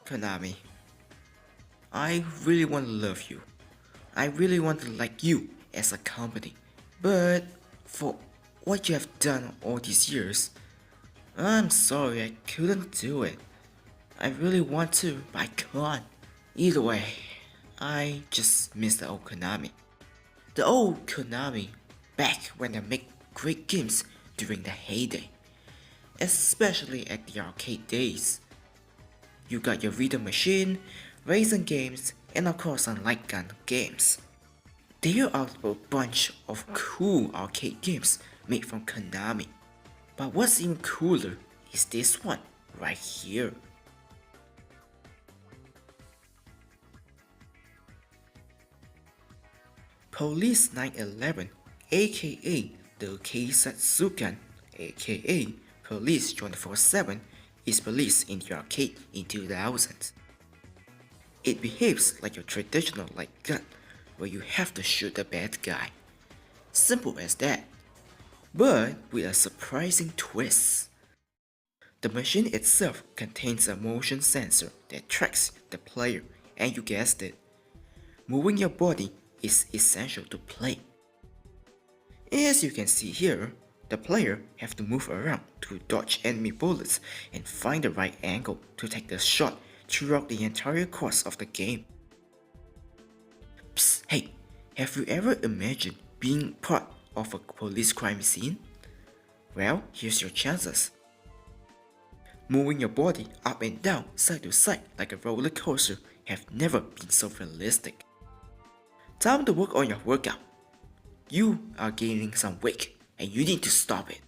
Konami, I really want to love you. I really want to like you as a company. But for what you have done all these years, I'm sorry I couldn't do it. I really want to, but I can't. Either way, I just miss the old Konami. The old Konami, back when they make great games during the heyday. Especially at the arcade days. You got your Reader machine, racing games, and of course some light gun games. There are a bunch of cool arcade games made from Konami. But what's even cooler is this one right here. Police 911, aka the Keisatsukan, aka Police 24/7, is released in the arcade in 2000. It behaves like your traditional light gun, where you have to shoot the bad guy. Simple as that, but with a surprising twist. The machine itself contains a motion sensor that tracks the player, and you guessed it, moving your body is essential to play. As you can see here, the player have to move around to dodge enemy bullets and find the right angle to take the shot throughout the entire course of the game. Psst, hey, have you ever imagined being part of a police crime scene? Well, here's your chances. Moving your body up and down, side to side like a roller coaster have never been so realistic. Time to work on your workout. You are gaining some weight and you need to stop it.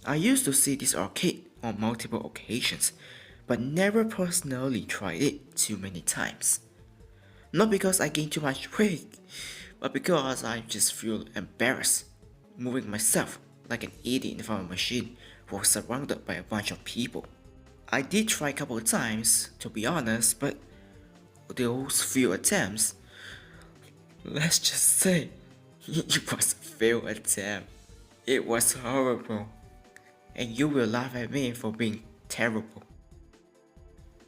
I used to see this arcade on multiple occasions, but never personally tried it too many times. Not because I gained too much weight, but because I just feel embarrassed moving myself like an idiot in front of a machine while surrounded by a bunch of people. I did try a couple of times, to be honest, but those few attempts, let's just say, it was a failed attempt. It was horrible, and you will laugh at me for being terrible.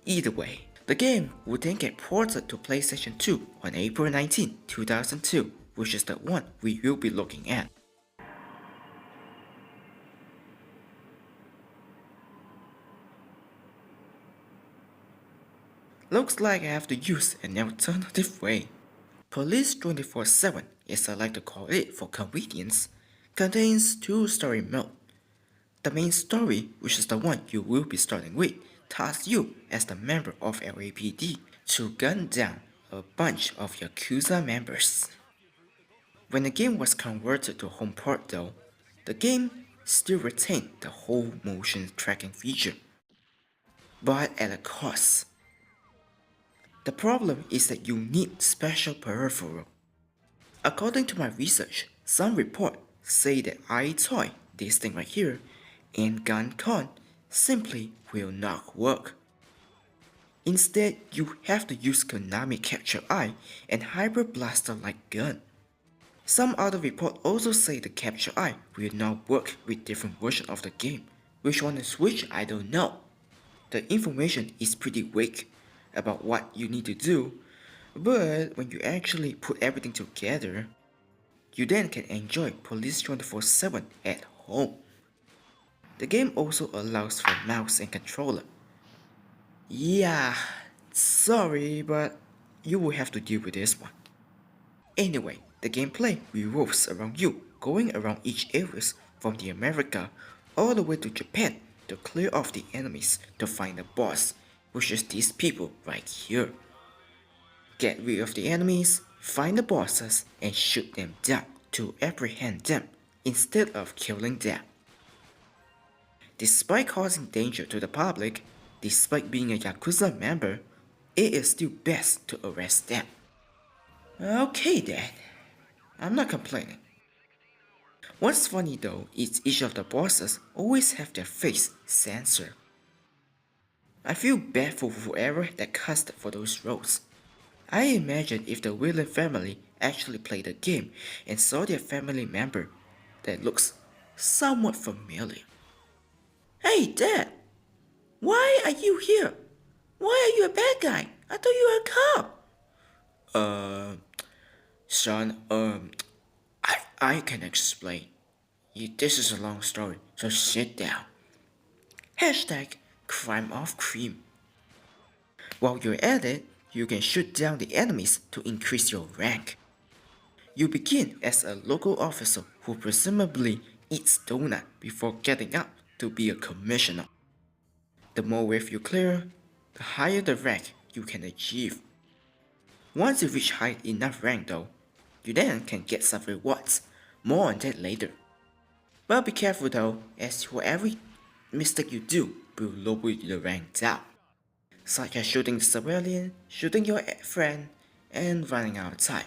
Either way, the game would then get ported to PlayStation 2 on April 19, 2002, which is the one we will be looking at. Looks like I have to use an alternative way. Police 24/7, as I like to call it for convenience, contains two story mode. The main story, which is the one you will be starting with, tasks you as the member of LAPD to gun down a bunch of Yakuza members. When the game was converted to home port though, the game still retained the whole motion tracking feature, but at a cost. The problem is that you need special peripheral. According to my research, some reports say that iToy, this thing right here, and GunCon simply will not work. Instead, you have to use Konami Capture Eye and Hyper Blaster like gun. Some other reports also say the Capture Eye will not work with different versions of the game. Which one is which, I don't know. The information is pretty vague about what you need to do, but when you actually put everything together, you then can enjoy Police 24/7 at home. The game also allows for mouse and controller. Yeah, sorry, but you will have to deal with this one. Anyway, the gameplay revolves around you going around each areas from the America all the way to Japan to clear off the enemies to find the boss, which is these people right here. Get rid of the enemies, find the bosses, and shoot them down to apprehend them instead of killing them. Despite causing danger to the public, despite being a Yakuza member, it is still best to arrest them. Okay then, I'm not complaining. What's funny though is each of the bosses always have their face censored. I feel bad for whoever that cast for those roles. I imagine if the villain family actually played the game and saw their family member that looks somewhat familiar. Hey Dad, why are you here? Why are you a bad guy? I thought you were a cop. Son, I can explain. This is a long story, so sit down. Hashtag crime of cream. While you're at it, you can shoot down the enemies to increase your rank. You begin as a local officer who presumably eats donut before getting up to be a commissioner. The more wave you clear, the higher the rank you can achieve. Once you reach high enough rank though, you then can get some rewards, more on that later. But be careful though, as for every mistake you do will lower your rank down. Such as shooting the civilian, shooting your friend, and running out of time.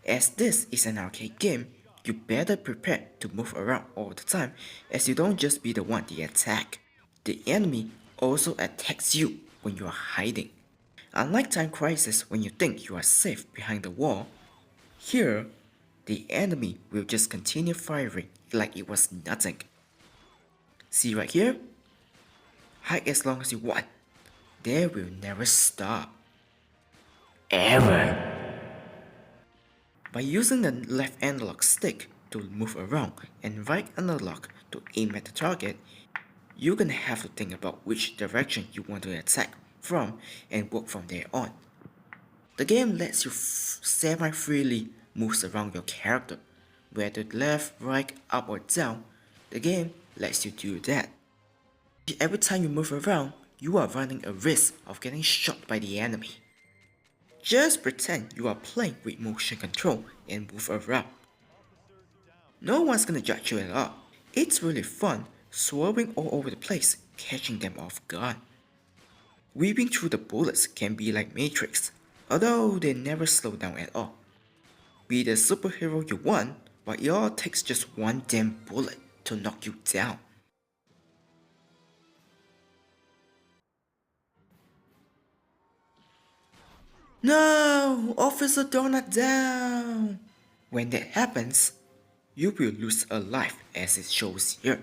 As this is an arcade game, you better prepare to move around all the time as you don't just be the one they attack. The enemy also attacks you when you are hiding. Unlike Time Crisis when you think you are safe behind the wall, here, the enemy will just continue firing like it was nothing. See right here? Hide as long as you want. They will never stop. Ever. By using the left analog stick to move around and right analog to aim at the target, you're gonna have to think about which direction you want to attack from and work from there on. The game lets you semi-freely move around your character, whether left, right, up or down. The game lets you do that. Every time you move around, you are running a risk of getting shot by the enemy. Just pretend you are playing with motion control and move around. No one's gonna judge you at all. It's really fun swerving all over the place, catching them off guard. Weaving through the bullets can be like Matrix, although they never slow down at all. Be the superhero you want, but it all takes just one damn bullet to knock you down. No! Officer Donut down! When that happens, you will lose a life as it shows here.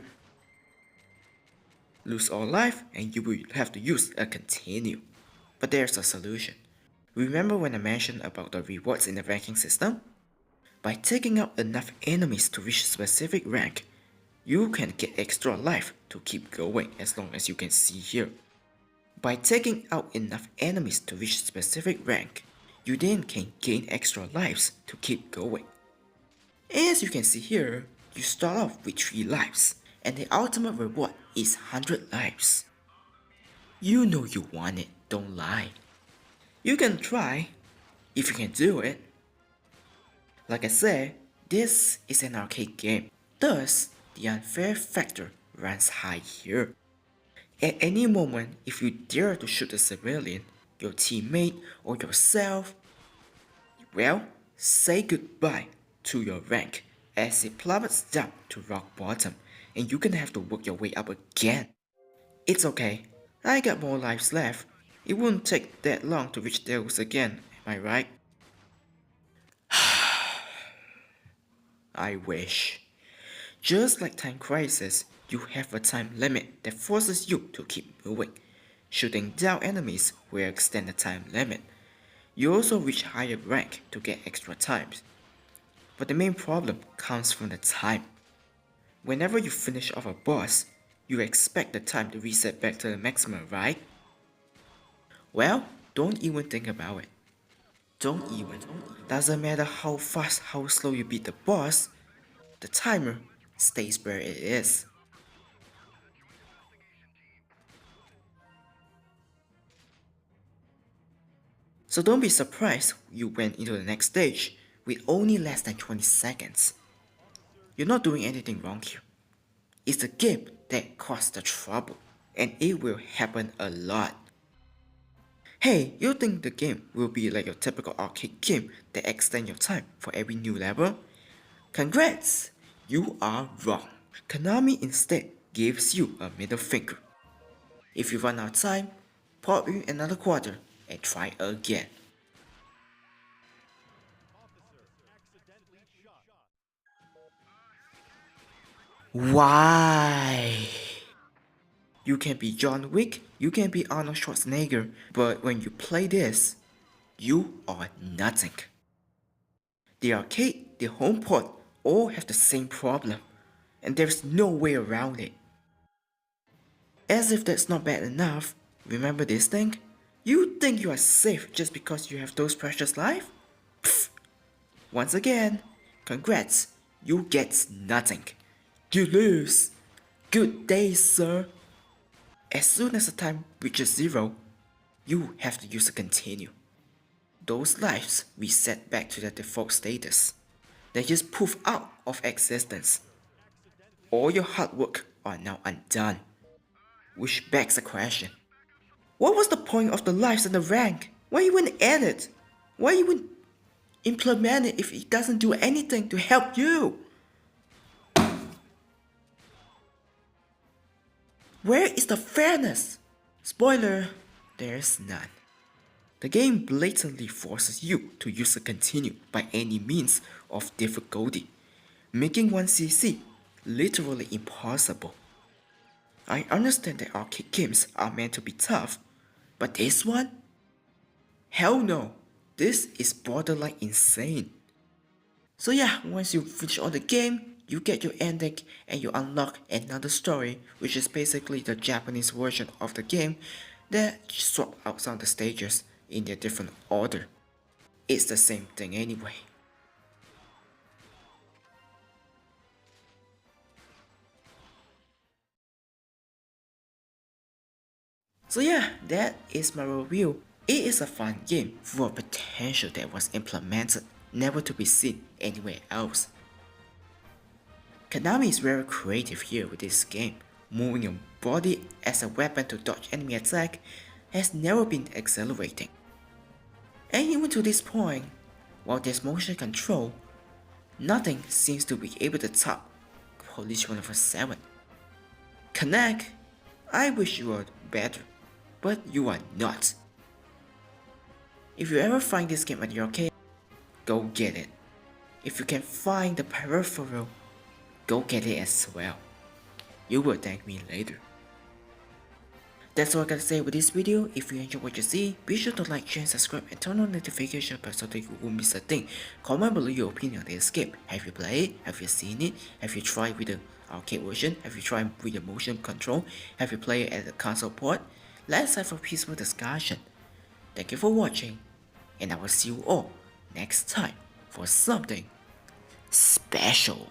Lose all life and you will have to use a continue. But there's a solution. Remember when I mentioned about the rewards in the ranking system? By taking out enough enemies to reach a specific rank, you can get extra life to keep going as long as you can see here. By taking out enough enemies to reach a specific rank, you then can gain extra lives to keep going. As you can see here, you start off with 3 lives, and the ultimate reward is 100 lives. You know you want it, don't lie. You can try, if you can do it. Like I said, this is an arcade game, thus the unfair factor runs high here. At any moment, if you dare to shoot a civilian, your teammate or yourself, well, say goodbye to your rank as it plummets down to rock bottom and you're gonna have to work your way up again. It's okay, I got more lives left. It won't take that long to reach those again, am I right? I wish. Just like Time Crisis, you have a time limit that forces you to keep moving. Shooting down enemies will extend the time limit. You also reach higher rank to get extra times. But the main problem comes from the time. Whenever you finish off a boss, you expect the time to reset back to the maximum, right? Well, don't even think about it. Don't even. Doesn't matter how fast, how slow you beat the boss, the timer stays where it is. So don't be surprised you went into the next stage with only less than 20 seconds. You're not doing anything wrong here. It's the game that caused the trouble, and it will happen a lot. Hey, you think the game will be like your typical arcade game that extends your time for every new level? Congrats! You are wrong. Konami instead gives you a middle finger. If you run out of time, pop in another quarter and try again. Why? You can be John Wick, you can be Arnold Schwarzenegger, but when you play this, you are nothing. The arcade, the home port, all have the same problem, and there's no way around it. As if that's not bad enough, remember this thing? You think you are safe just because you have those precious lives? Pfft. Once again, congrats, you get nothing. You lose. Good day, sir. As soon as the time reaches 0, you have to use a continue. Those lives reset back to their default status. They just poof out of existence. All your hard work are now undone. Which begs a question. What was the point of the lives and the rank? Why even add it? Why even implement it if it doesn't do anything to help you? Where is the fairness? Spoiler, there's none. The game blatantly forces you to use a continue by any means of difficulty, making 1cc literally impossible. I understand that arcade games are meant to be tough, but this one? Hell no, this is borderline insane. So yeah, once you finish all the game, you get your ending and you unlock another story, which is basically the Japanese version of the game that swap out some of the stages in their different order. It's the same thing anyway. So yeah, that is my review. It is a fun game full of potential that was implemented, never to be seen anywhere else. Konami is very creative here with this game. Moving your body as a weapon to dodge enemy attack has never been exhilarating. And even to this point, while there's motion control, nothing seems to be able to top Police 24/7. Connect, I wish you were better, but you are not. If you ever find this game at your arcade, go get it. If you can find the peripheral, go get it as well. You will thank me later. That's all I gotta say with this video. If you enjoyed what you see, be sure to like, share, and subscribe, and turn on notification bell so that you won't miss a thing. Comment below your opinion on this game. Have you played it? Have you seen it? Have you tried with the arcade version? Have you tried with the motion control? Have you played it at the console port? Let's have a peaceful discussion. Thank you for watching, and I will see you all next time for something special.